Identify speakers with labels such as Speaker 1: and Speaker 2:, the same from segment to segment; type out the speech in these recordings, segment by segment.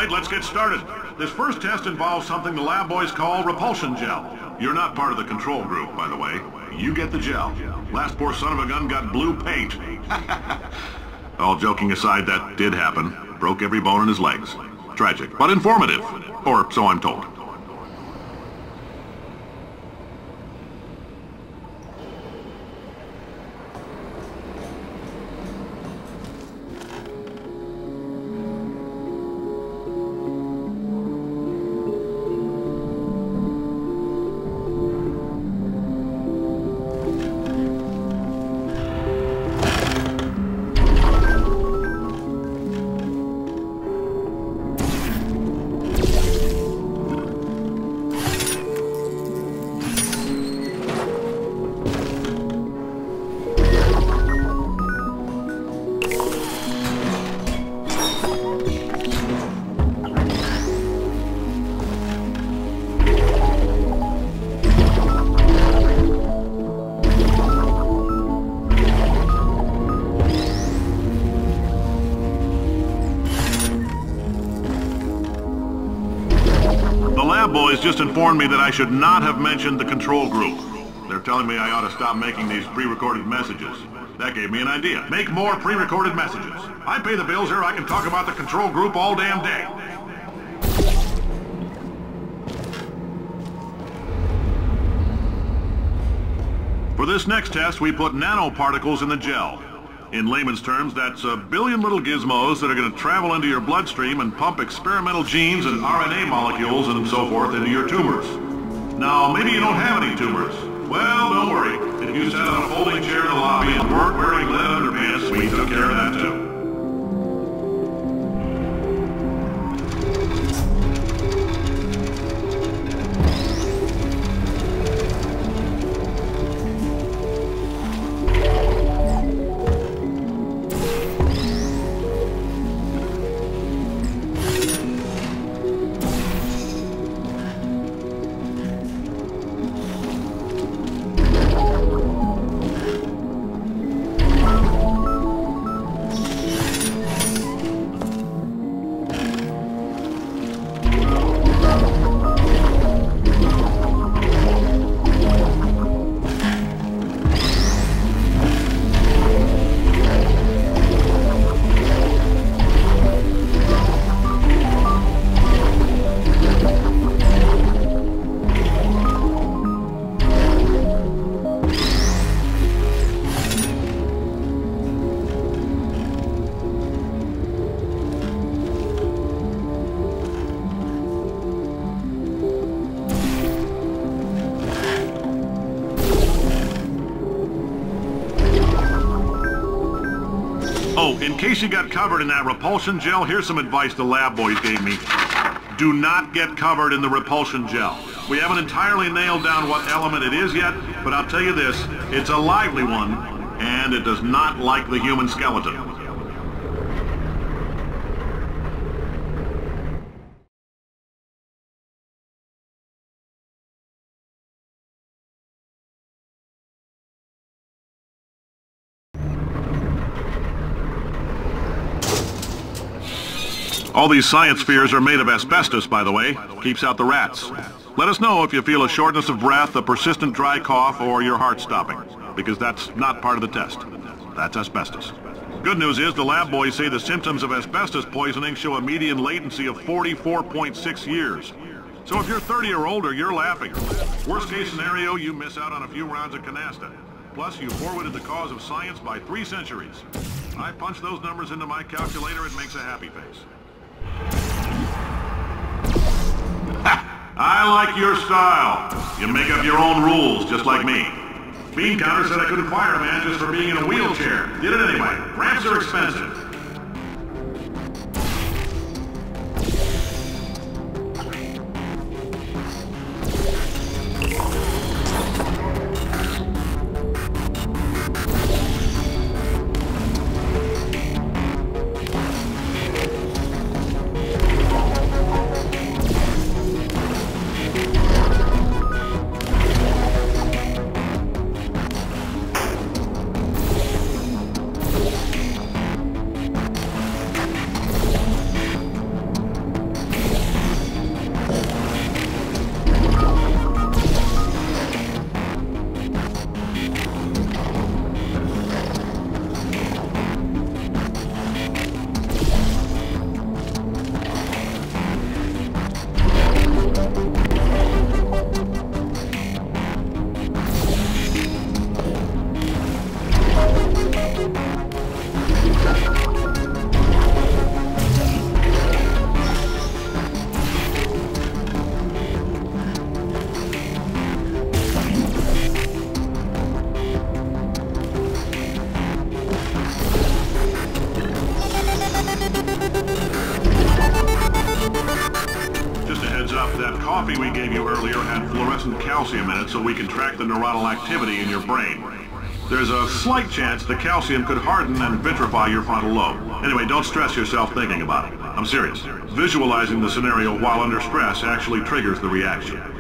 Speaker 1: right, let's get started. This first test involves something the lab boys call repulsion gel. You're not part of the control group, by the way. You get the gel. Last poor son of a gun got blue paint. All joking aside, that did happen. Broke every bone in his legs. Tragic, but informative. Or so I'm told. Boys just informed me that I should not have mentioned the control group. They're telling me I ought to stop making these pre-recorded messages. That gave me an idea. Make more pre-recorded messages. I pay the bills here, I can talk about the control group all damn day. For this next test, we put nanoparticles in the gel. In layman's terms, that's a billion little gizmos that are going to travel into your bloodstream and pump experimental genes and RNA molecules and so forth into your tumors. Now, maybe you don't have any tumors. Well, don't worry. If you sat on a folding chair in the lobby and weren't wearing lead underpants, we took care of that too. Oh, in case you got covered in that repulsion gel, here's some advice the lab boys gave me. Do not get covered in the repulsion gel. We haven't entirely nailed down what element it is yet, but I'll tell you this, it's a lively one, and it does not like the human skeleton. All these science spheres are made of asbestos, by the way. Keeps out the rats. Let us know if you feel a shortness of breath, a persistent dry cough, or your heart stopping, because that's not part of the test. That's asbestos. Good news is the lab boys say the symptoms of asbestos poisoning show a median latency of 44.6 years. So if you're 30 or older, you're laughing. Worst case scenario, you miss out on a few rounds of canasta. Plus, you forwarded the cause of science by 3 centuries. I punch those numbers into my calculator, it makes a happy face. I like your style. You make up your own rules, just like me. Bean Counter said I couldn't fire a man just for being in a wheelchair. Did it anyway. Ramps are expensive. calcium in it so we can track the neuronal activity in your brain. There's a slight chance the calcium could harden and vitrify your frontal lobe. Anyway, don't stress yourself thinking about it. I'm serious. Visualizing the scenario while under stress actually triggers the reaction.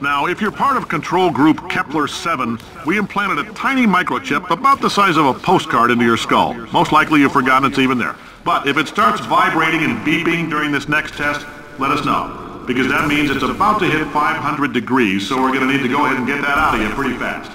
Speaker 1: Now, if you're part of control group Kepler-7, we implanted a tiny microchip about the size of a postcard into your skull. Most likely you've forgotten it's even there. But if it starts vibrating and beeping during this next test, let us know. Because that means it's about to hit 500 degrees, so we're going to need to go ahead and get that out of you pretty fast.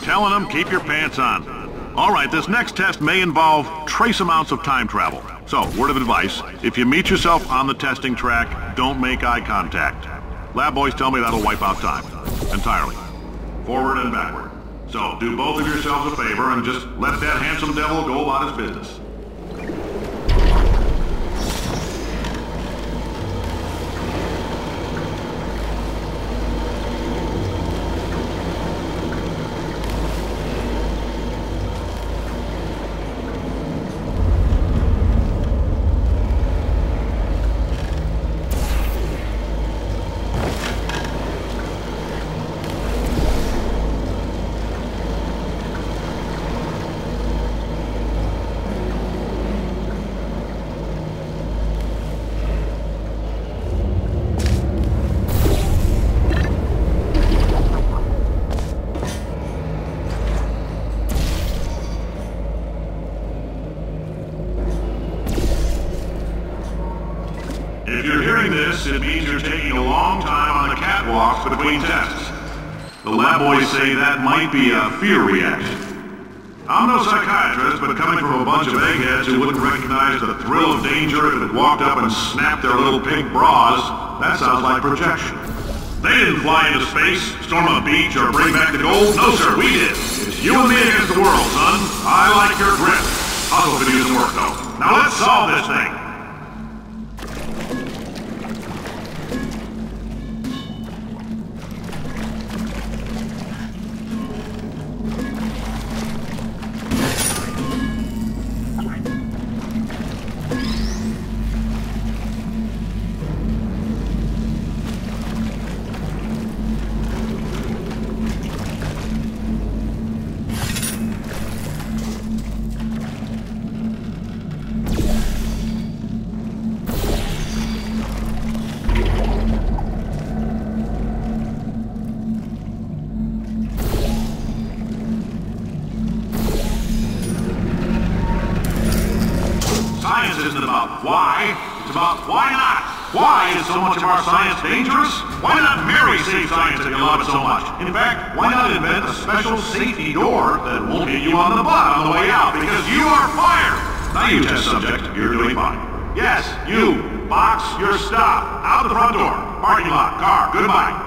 Speaker 1: Telling them, keep your pants on. All right, this next test may involve trace amounts of time travel. So, word of advice, if you meet yourself on the testing track, don't make eye contact. Lab boys tell me that'll wipe out time. Entirely. Forward and backward. So, do both of yourselves a favor and just let that handsome devil go about his business. If you're hearing this, it means you're taking a long time on the catwalks between tests. The lab boys say that might be a fear reaction. I'm no psychiatrist, but coming from a bunch of eggheads who wouldn't recognize the thrill of danger if it walked up and snapped their little pink bras, that sounds like projection. They didn't fly into space, storm a beach, or bring back the gold. No, sir, we did. It's you and me against the world, son. I like your grit. Hustle could use some work, though. Now let's solve this thing. Science isn't about why, it's about why not. Why is so much of our science dangerous? Why not Mary save science if you love it so much? In fact, why not invent a special safety door that won't hit you on the butt on the way out because you are fired? Now you test subject, you're doing fine. Yes, you, box your stuff, out the front door, parking lot, car, goodbye.